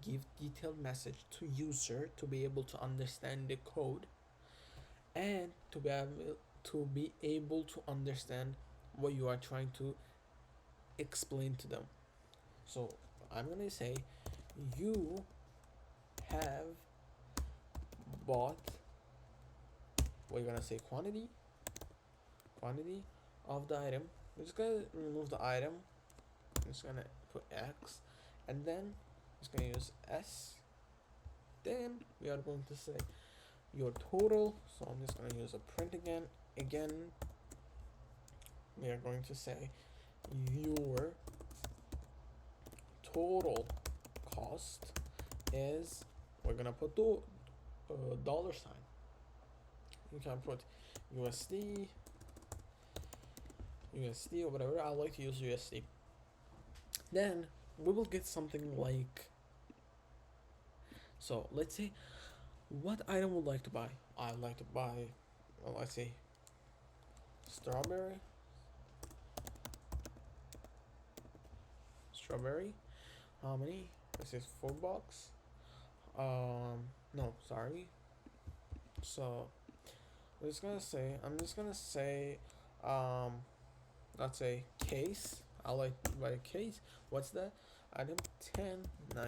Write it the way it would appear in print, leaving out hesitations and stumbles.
give detailed message to user to be able to understand the code, and to be able to understand what you are trying to explain to them. So I'm gonna say you have bought, we're gonna say quantity of the item. We're just gonna remove the item. I'm just gonna put X, and then just gonna use S. Then we are going to say your total. So I'm just gonna use a print again. Again, we are going to say your total cost is, we're gonna put the dollar sign. You can put USD, USD or whatever. I like to use USD. Then we will get something like, so let's say what item would like to buy. I'd like to buy, well, let's say strawberry. Strawberry. How many? This is $4. No, sorry. So I'm just gonna say, um, let's say case. I like to buy a case. What's that? Item 10.